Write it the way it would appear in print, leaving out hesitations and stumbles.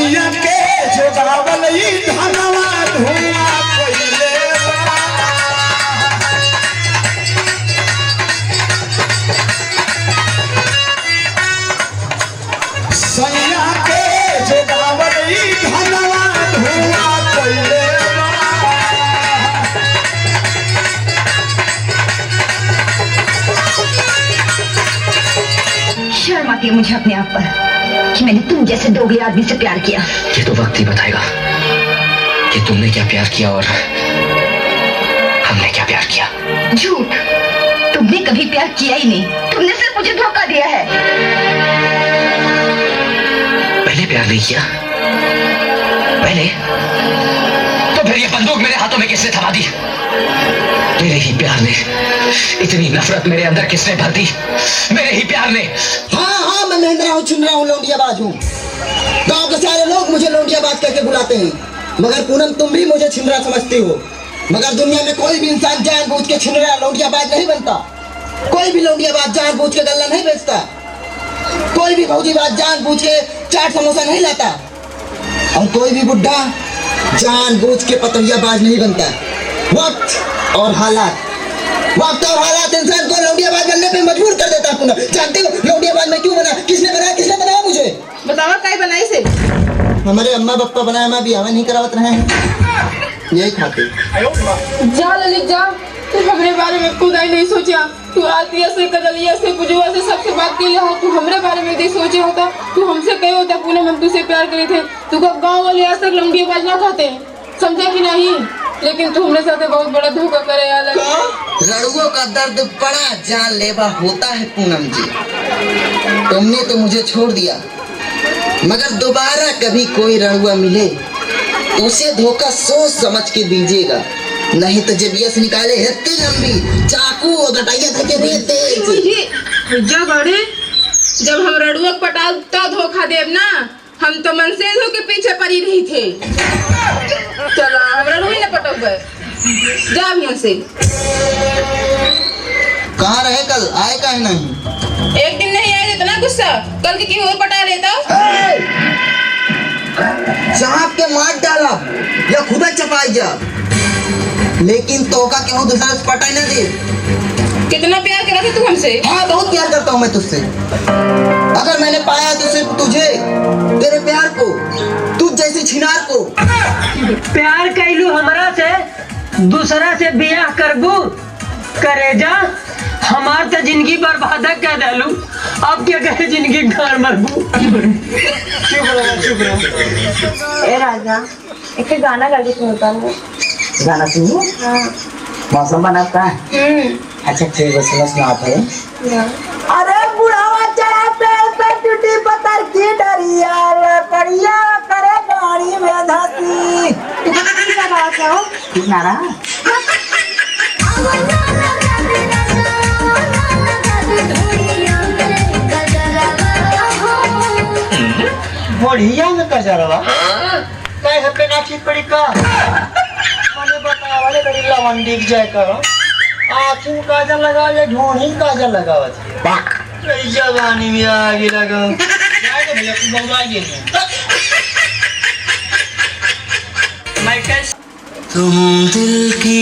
सैया के जोगावल ई धनवा धुआं कइले बा। सैया के जोगावल ई धनवा धुआं कइले बा। शर्म आती है मुझे अपने आप पर कि मैंने तुम जैसे दोगले आदमी से प्यार किया। ये तो वक्त ही बताएगा कि तुमने क्या प्यार किया और हमने क्या प्यार किया। झूठ, तुमने कभी प्यार किया ही नहीं, तुमने सिर्फ मुझे धोखा दिया है। पहले प्यार नहीं किया? पहले? तो फिर ये बंदूक मेरे हाथों में किसने थमा दी? मेरे ही प्यार ने। इतनी नफरत मेरे अंदर किसने भर दी? मेरे ही प्यार ने। हाँ मैं महेंद्र हूँ, चुन रहा हूँ, लौंडियाबाज हूँ। गांव के सारे लोग मुझे लौंडियाबाज करके बुलाते हैं, मगर पूनम तुम भी मुझे छिनरा समझती हो। मगर दुनिया में कोई भी इंसान जानबूझ के छिनरा लौंडियाबाज नहीं बनता। कोई भी लौंडियाबाज जानबूझ के गल्ला नहीं बेचता। कोई भी भौजीबाज जानबूझ के चाट समोसा नहीं लाता। और कोई भी बुड्ढा जानबूझ के पतंगियाबाज नहीं बनता। वक्त और हालात इंसान को लौंडियाबाज बनने पे मजबूर कर देता है। पुनः जानते हो लौंडियाबाज मैं क्यों बना? किसने बनाया मुझे? बतावा काय बनाई से? हमारे अम्मा पापा बनाया, मैं भी हमें नहीं करावत रहे हैं, यही खाते। जा ललित जा, तू हमरे बारे में खुद ही नहीं सोचा। तू आतिया से, कदलिया से, पुजुआ से सबसे बात की हो। तू हमरे बारे में नहीं सोचे होता, तू हमसे कहे होता पूनम हम तुझसे प्यार करे थे। तू का गाँव वाले आज तक लौंडियाबाज ना खाते, समझा कि नहीं? लेकिन तू हमरे साथ बहुत बड़ा धोखा करे यार। लड़ुओं का दर्द बड़ा जानलेवा होता है पूनम जी। तुमने तो मुझे छोड़ दिया, मगर दोबारा कभी कोई लड़ुआ मिले तो उसे धोखा सोच समझ के दीजिएगा, नहीं तो जब यस निकाले इतनी लंबी चाकू और गटाइया धके भेज दे। जब हम लड़ुआ पटाल तो धोखा देव ना, हम तो मनसेजों के पीछे पड़ी नहीं थे। चला हमरा रोई ना पटक जा यहाँ से। कहाँ रहे कल? आए काहे नहीं? एक दिन नहीं आए, इतना गुस्सा? कल की और पटा लेता। सांप के मार डाला या खुदा चपाई जा, लेकिन तोका क्यों दूसरा से पटाई ना दे। कितना प्यार करा था तू हमसे? हाँ बहुत प्यार करता हूँ मैं तुझसे। अगर मैंने पाया तो सिर्फ तुझे, तेरे प्यार को, तुझ जैसी छिनार को। प्यार कैलू हमरा से, दूसरा से बियाह करबू करेजा। हमार तो जिंदगी बर्बाद कर डालू, अब क्या कहे जिंदगी घर मरबू। चुप रहो। ए राजा, एक गाना गा के सुनता हूँ। गाना सुनो? हाँ। मौसम बनाता है? अच्छा ठीक है, सुनाते हैं। अरे बुढ़ावा चढ़ा पेड़ पे टूटी पत्थर की डरिया, लकड़िया करे गाड़ी में धसी। क्या बात है वो? कितना रहा? बढ़िया में कजरवा मैं हपे नाची पड़ी का मैंने बताया वाले बड़ी लवंडी जाए करो। आँखों में काजल लगा ले, ढूंढी काजल लगावत है। जवानी में आगे लगा तुम दिल की